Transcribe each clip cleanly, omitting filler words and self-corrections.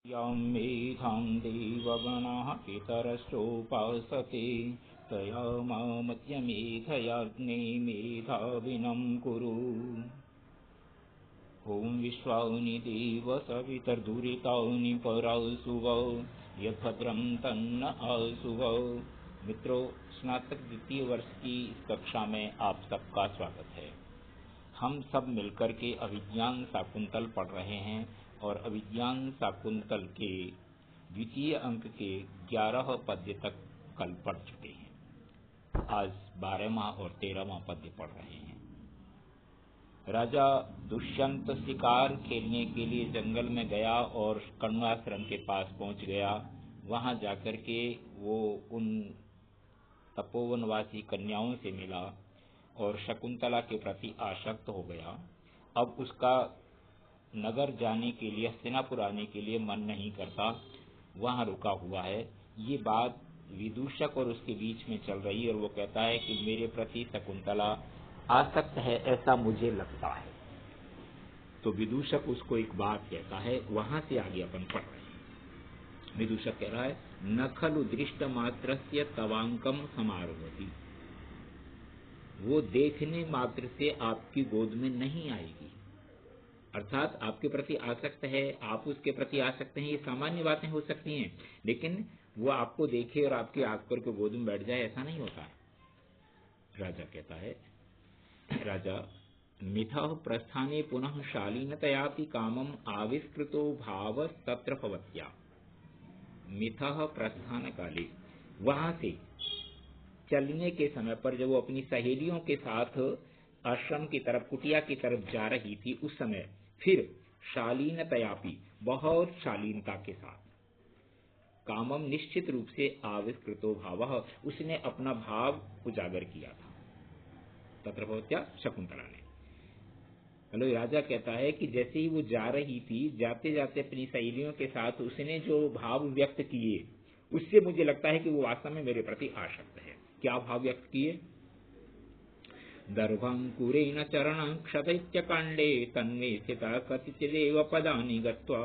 यं मेधां देवगणाः पितरश्चोपासते तया मामत्यमेधयाग्ने मेधाविनं कुरु। ॐ विश्वानि देव सवितर्दुरितानि परासुव यद्भद्रं तन्न आसुव। मित्रों, स्नातक द्वितीय वर्ष की इस कक्षा में आप सबका स्वागत है। हम सब मिलकर के अभिज्ञान शाकुंतल पढ़ रहे हैं और अभिज्ञान शाकुंतल के द्वितीय अंक के 11 पद्य तक कल पढ़ चुके हैं। आज 12वां और 13वां पद्य पढ़ रहे हैं। राजा दुष्यंत शिकार खेलने के लिए जंगल में गया और कण्वाश्रम के पास पहुंच गया। वहां जाकर के वो उन तपोवनवासी कन्याओं से मिला और शकुंतला के प्रति आसक्त हो गया। अब उसका नगर जाने के लिए, हस्तिनापुर आने के लिए मन नहीं करता, वहां रुका हुआ है। ये बात विदूषक और उसके बीच में चल रही है और वो कहता है कि मेरे प्रति शकुंतला आसक्त है, ऐसा मुझे लगता है। तो विदूषक उसको एक बात कहता है, वहां से आगे अपन पढ़ रहे हैं। विदूषक कह रहा है, न खलु दृष्ट मात्रस्य तवांकम समारोहति। वो देखने मात्र से आपकी गोद में नहीं आएगी, अर्थात आपके प्रति आसक्त है, आप उसके प्रति आसक्त हैं, ये सामान्य बातें हो सकती हैं, लेकिन वो आपको देखे और आपके आग पर के गोद में बैठ जाए, ऐसा नहीं होता है। राजा कहता है, राजा मिथः प्रस्थाने पुनः शालीनतयापि कामम आविष्कृतो भाव तत्र भवत्या। मिथः प्रस्थान काले, वहां से चलने के समय पर जब वो अपनी सहेलियों के साथ आश्रम की तरफ, कुटिया की तरफ जा रही थी, उस समय फिर शालीनतयापि, बहुत शालीनता के साथ, कामम निश्चित रूप से आविष्कृतो भावः, उसने अपना भाव उजागर किया था। तत्र भवत्या शकुंतला ने। हेलो, राजा कहता है कि जैसे ही वो जा रही थी, जाते जाते अपनी सहेलियों के साथ उसने जो भाव व्यक्त किए, उससे मुझे लगता है कि वो वास्तव में मेरे प्रति आसक्त है। क्या भाव व्यक्त किए? दर्भांकुरेण चरणं क्षतैत्यकाण्डे तन्मे स्थिता कतिचिदेव पदानि गत्वा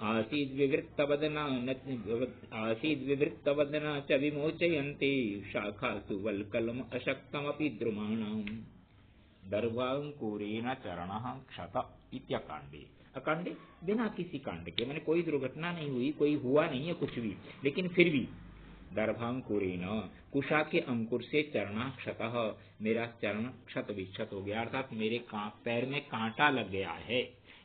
आसीद्विवृत्तवदना च विमोचयन्ते शाखासु वल्कलम् अशक्तमपि द्रुमाणाम्। दर्भांकुरेण चरणः क्षत इत्यकाण्डे। अकाण्डे बिना किसी कांड के, मैंने कोई दुर्घटना नहीं हुई, कोई हुआ नहीं है कुछ भी, लेकिन फिर भी दर्भांकुरेण, कुशा के अंकुर से चरणा क्षतः, मेरा चरण क्षत विक्षत हो गया, अर्थात मेरे पैर में कांटा लग गया है।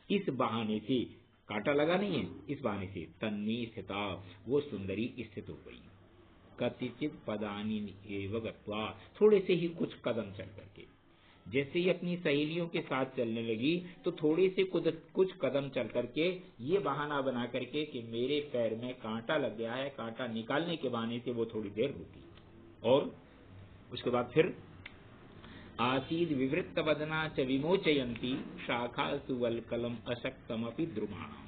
इस बहाने से, कांटा लगा नहीं है, इस बहाने से तन्मी स्थिता, वो सुंदरी स्थित हो गई। कतिचित पदानि एव गत्वा, थोड़े से ही कुछ कदम चल करके। जैसे ही अपनी सहेलियों के साथ चलने लगी तो थोड़े से कुछ कदम चल करके ये बहाना बना करके कि मेरे पैर में कांटा लग गया है, कांटा निकालने के बहाने से वो थोड़ी देर रुकी। और उसके बाद फिर आसीद विवृत्त वदना च विमोचयंती शाखासु वल्कलम अशक्तमपि द्रुमाणाम।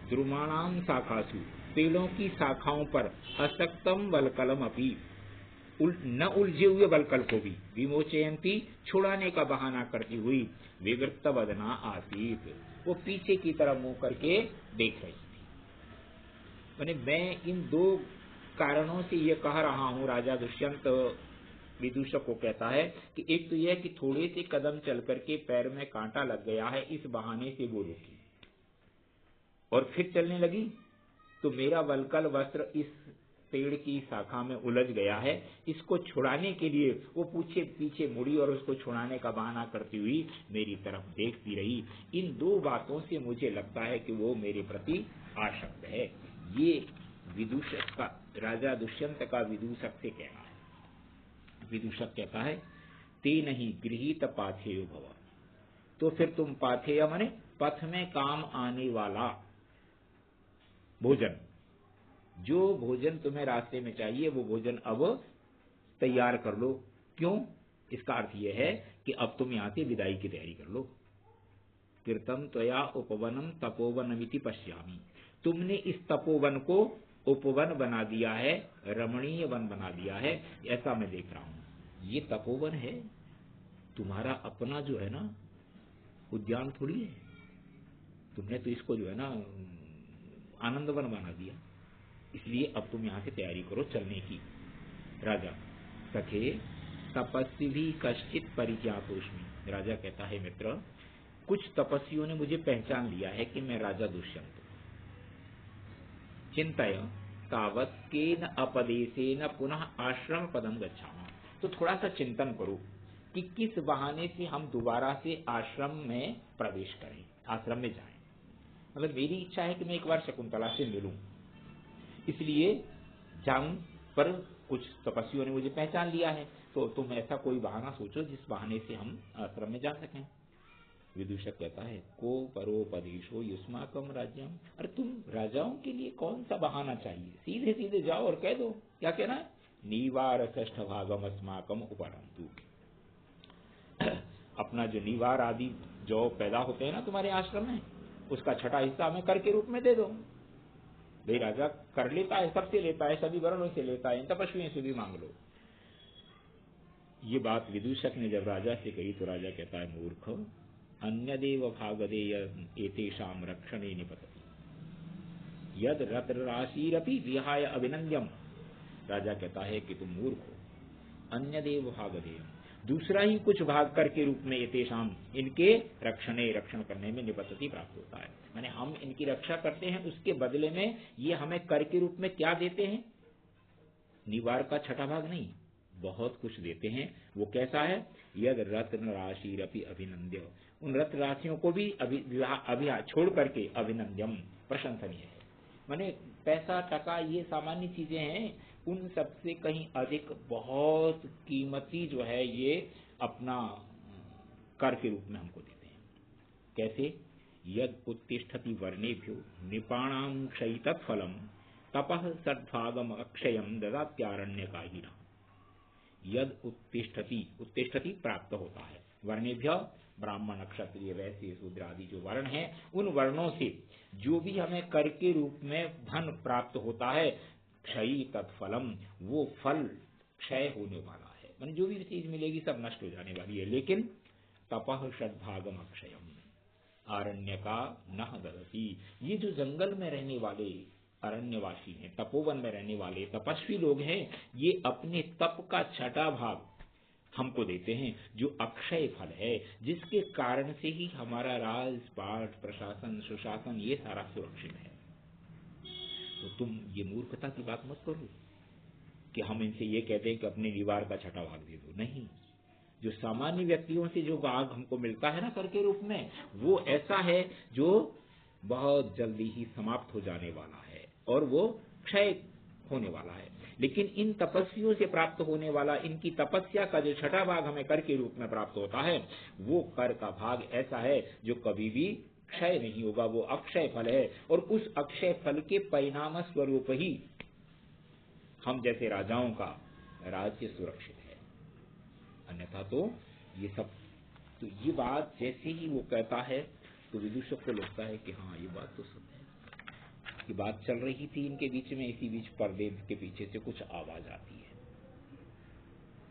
द्रुमाणाम शाखासु, पेड़ों की शाखाओं पर, अशक्तम वल्कलम अपि, न उलझे हुए वल्कल को भी, विमोचयंती, छुड़ाने का बहाना करती हुई, विवृत्त वदना आसीत, वो पीछे की तरफ मुंह करके देख रही थी। मैंने मैं इन दो कारणों से ये कह रहा हूं, राजा दुष्यंत विदूषक को कहता है कि एक तो यह कि थोड़े से कदम चल करके पैर में कांटा लग गया है, इस बहाने से वो रुकी और फिर चलने लगी, तो मेरा वल्कल वस्त्र इस पेड़ की शाखा में उलझ गया है, इसको छुड़ाने के लिए वो पीछे मुड़ी और उसको छुड़ाने का बहाना करती हुई मेरी तरफ देखती रही। इन दो बातों से मुझे लगता है कि वो मेरे प्रति आसक्त है। ये विदूषक का, राजा दुष्यंत का विदूषक से कहना है। विदूषक कहता है, ते नहीं गृहीत पाथेय भव, तो फिर तुम पाथेय माने पथ में काम आने वाला भोजन, जो भोजन तुम्हें रास्ते में चाहिए वो भोजन अब तैयार कर लो। क्यों? इसका अर्थ यह है कि अब तुम यहां से विदाई की तैयारी कर लो। कृतं त्वया उपवनम तपोवनमिति पश्यामि, तुमने इस तपोवन को उपवन बना दिया है, रमणीय वन बना दिया है, ऐसा मैं देख रहा हूं। ये तपोवन है, तुम्हारा अपना जो है ना उद्यान थोड़ी है। तुमने तो इसको जो है ना आनंदवन बना दिया, इसलिए अब तुम यहाँ से तैयारी करो चलने की। राजा, सखे तपस्वी भी कश्चित परिज्ञातोस्मि। राजा कहता है मित्र, कुछ तपस्वियों ने मुझे पहचान लिया है कि मैं राजा दुष्यंत हूं। चिंतय तावत केन अपदेशेन पुनः आश्रम पदम गच्छामः। तो थोड़ा सा चिंतन करो कि किस बहाने से हम दोबारा से आश्रम में प्रवेश करें, आश्रम में जाएं। मतलब मेरी इच्छा है कि मैं एक बार शकुंतला से मिलूं, इसलिए जाऊं, पर कुछ तपस्वियों ने मुझे पहचान लिया है, तो तुम ऐसा कोई बहाना सोचो जिस बहाने से हम आश्रम में जा सकें। विदूषक कहता है, को परोपदेशो युष्माकम राज्यम। अरे तुम राजाओं के लिए कौन सा बहाना चाहिए, सीधे सीधे जाओ और कह दो। क्या कहना है? निवार षष्ठ भागम अस्माकम उपरंतु। अपना जो निवार आदि जो पैदा होते हैं ना तुम्हारे आश्रम में, उसका छठा हिस्सा हमें कर के रूप में दे दो। भाई राजा कर लेता है, सबसे लेता है, सभी वर्णों से लेता है, इन तपस्वियों से भी मांग लो। ये बात विदूषक ने जब राजा से कही तो राजा कहता है, मूर्ख, अन्यदेव भागदेय एतेषां रक्षणे निपतति यद रत्र राशिरपि विहाय अभिनंद्यम। राजा कहता है कि तुम मूर्ख हो, अन्यदेव भागदेय, दूसरा ही कुछ भाग कर के रूप में एतेषां, इनके रक्षण करने में निपतति प्राप्त होता है। माने हम इनकी रक्षा करते हैं, उसके बदले में ये हमें कर के रूप में क्या देते हैं? निवार का छठा भाग नहीं, बहुत कुछ देते हैं। वो कैसा है? यद रत्न राशिरपि अभिनंद्य, उन रत्न राशियों को भी अभी छोड़ करके अभिनंद्यम, प्रशंसनीय है। माने पैसा टका ये सामान्य चीजें हैं, उन सबसे कहीं अधिक बहुत कीमती जो है ये अपना कर के रूप में हमको देते हैं। कैसे? यद उत्तिष्ठति वर्णेभ्यो नृपाणां क्षयितत् फलम तपः सद्भागम अक्षयम ददात्यारण्यकाहिनः। यद उत्तिष्ठति प्राप्त होता है, वर्णेभ्य ब्राह्मण क्षत्रिय वैश्य शूद्र आदि जो वर्ण हैं, उन वर्णों से जो भी हमें कर के रूप में धन प्राप्त होता है, क्षयी तत्फलम, वो फल क्षय होने वाला है। माने जो भी चीज मिलेगी सब नष्ट हो जाने वाली है। लेकिन तपः सद्भागम अक्षयम, आरण्य का नह ददति, ये जो जंगल में रहने वाले अरण्यवासी हैं, तपोवन में रहने वाले तपस्वी लोग हैं, ये अपने तप का छठा भाग हमको देते हैं, जो अक्षय फल है, जिसके कारण से ही हमारा राजपाट प्रशासन सुशासन ये सारा सुरक्षित है। तो तुम ये मूर्खता की बात मत करो कि हम इनसे ये कहते हैं कि अपने निवार का छठा भाग दे दो। नहीं, जो सामान्य व्यक्तियों से जो भाग हमको मिलता है ना कर के रूप में, वो ऐसा है जो बहुत जल्दी ही समाप्त हो जाने वाला है और वो क्षय होने वाला है। लेकिन इन तपस्वियों से प्राप्त होने वाला, इनकी तपस्या का जो छठा भाग हमें कर के रूप में प्राप्त होता है, वो कर का भाग ऐसा है जो कभी भी क्षय नहीं होगा, वो अक्षय फल है। और उस अक्षय फल के परिणाम स्वरूप ही हम जैसे राजाओं का राज्य सुरक्षित है, अन्यथा तो ये सब। तो ये बात जैसे ही वो कहता है तो विदूषक को लगता है कि हाँ ये बात तो सत्य है। ये बात चल रही थी इनके बीच में, इसी बीच पर्दे के पीछे से कुछ आवाज आती है।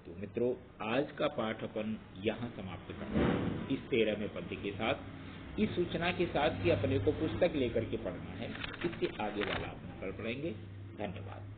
तो मित्रों, आज का पाठ अपन यहाँ समाप्त करते हैं इस 13वें पद्य के साथ, इस सूचना के साथ कि अपने को पुस्तक लेकर के पढ़ना है। इससे आगे वाला अपन कल पढ़ेंगे। धन्यवाद।